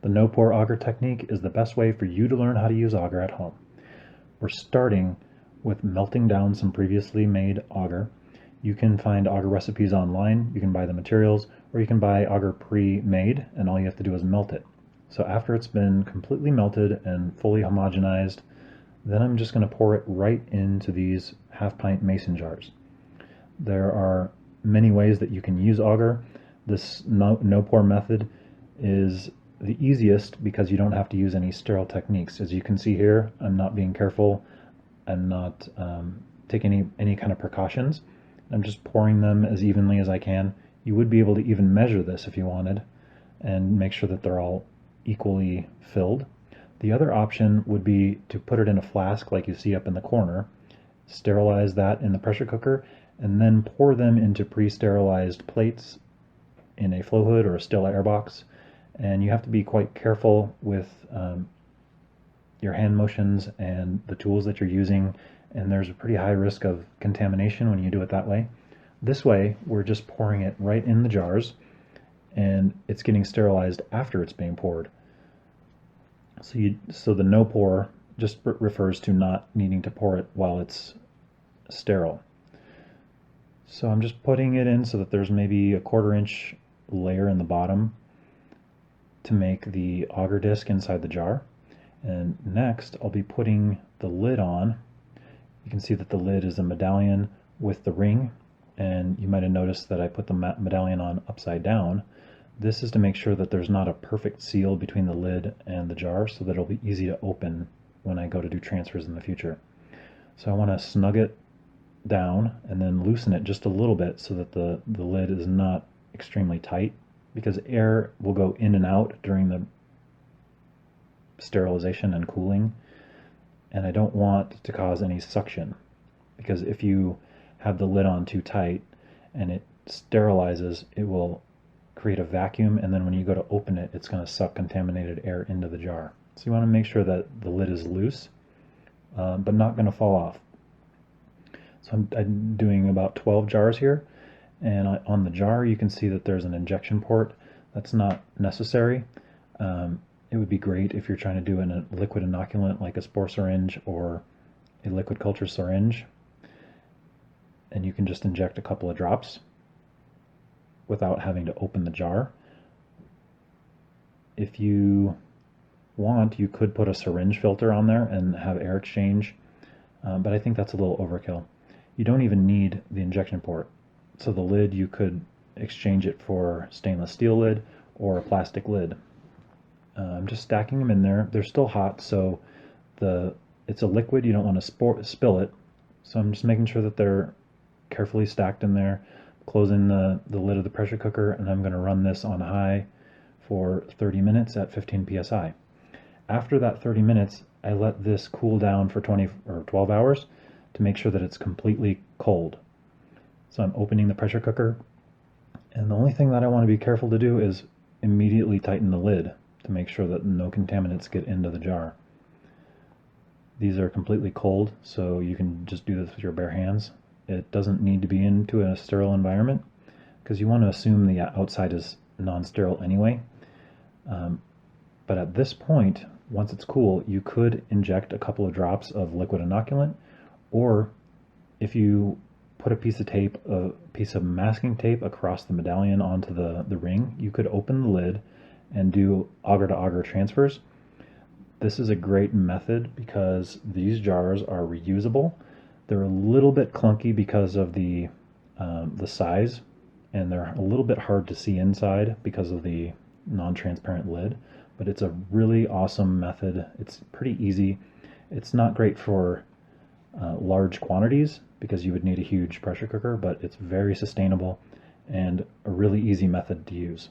The no-pour agar technique is the best way for you to learn how to use agar at home. We're starting with melting down some previously made agar. You can find agar recipes online, you can buy the materials, or you can buy agar pre-made, and all you have to do is melt it. So after it's been completely melted and fully homogenized, then I'm just going to pour it right into these half-pint mason jars. There are many ways that you can use agar. This no-pour method is the easiest because you don't have to use any sterile techniques. As you can see here, I'm not being careful. I'm not taking any kind of precautions. I'm just pouring them as evenly as I can. You would be able to even measure this if you wanted and make sure that they're all equally filled. The other option would be to put it in a flask like you see up in the corner, sterilize that in the pressure cooker, and then pour them into pre-sterilized plates in a flow hood or a still air box. And you have to be quite careful with your hand motions and the tools that you're using, and there's a pretty high risk of contamination when you do it that way. This way, we're just pouring it right in the jars, and it's getting sterilized after it's being poured. So the no pour just refers to not needing to pour it while it's sterile. So I'm just putting it in so that there's maybe a 1/4 inch layer in the bottom to make the agar disc inside the jar. And next I'll be putting the lid on. You can see that the lid is a medallion with the ring, and you might have noticed that I put the medallion on upside down. This is to make sure that there's not a perfect seal between the lid and the jar so that it'll be easy to open when I go to do transfers in the future. So I want to snug it down and then loosen it just a little bit so that the lid is not extremely tight, because air will go in and out during the sterilization and cooling, and I don't want to cause any suction, because if you have the lid on too tight and it sterilizes, it will create a vacuum, and then when you go to open it, it's going to suck contaminated air into the jar. So you want to make sure that the lid is loose, but not going to fall off. So I'm doing about 12 jars here, and on the jar you can see that there's an injection port. That's not necessary. It would be great if you're trying to do a liquid inoculant like a spore syringe or a liquid culture syringe, and you can just inject a couple of drops without having to open the jar. If you want, you could put a syringe filter on there and have air exchange, but I think that's a little overkill. You don't even need the injection port. So the lid, you could exchange it for stainless steel lid or a plastic lid. I'm just stacking them in there. They're still hot, so it's a liquid. You don't want to spill it. So I'm just making sure that they're carefully stacked in there, closing the lid of the pressure cooker, and I'm going to run this on high for 30 minutes at 15 psi. After that 30 minutes, I let this cool down for 20 or 12 hours to make sure that it's completely cold. So I'm opening the pressure cooker, and the only thing that I want to be careful to do is immediately tighten the lid to make sure that no contaminants get into the jar. These are completely cold, so you can just do this with your bare hands. It doesn't need to be into a sterile environment, because you want to assume the outside is non-sterile anyway. But at this point, once it's cool, you could inject a couple of drops of liquid inoculant, or if you put a piece of masking tape across the medallion onto the ring, you could open the lid and do agar to agar transfers. This is a great method because these jars are reusable. They're a little bit clunky because of the size, and they're a little bit hard to see inside because of the non-transparent lid, but it's a really awesome method. It's pretty easy. It's not great for large quantities because you would need a huge pressure cooker, but it's very sustainable and a really easy method to use.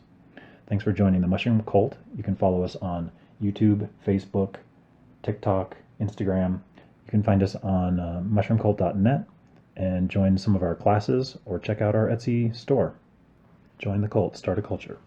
Thanks for joining the Mushroom Cult. You can follow us on YouTube, Facebook, TikTok, Instagram. You can find us on mushroomcult.net and join some of our classes or check out our Etsy store. Join the cult, start a culture.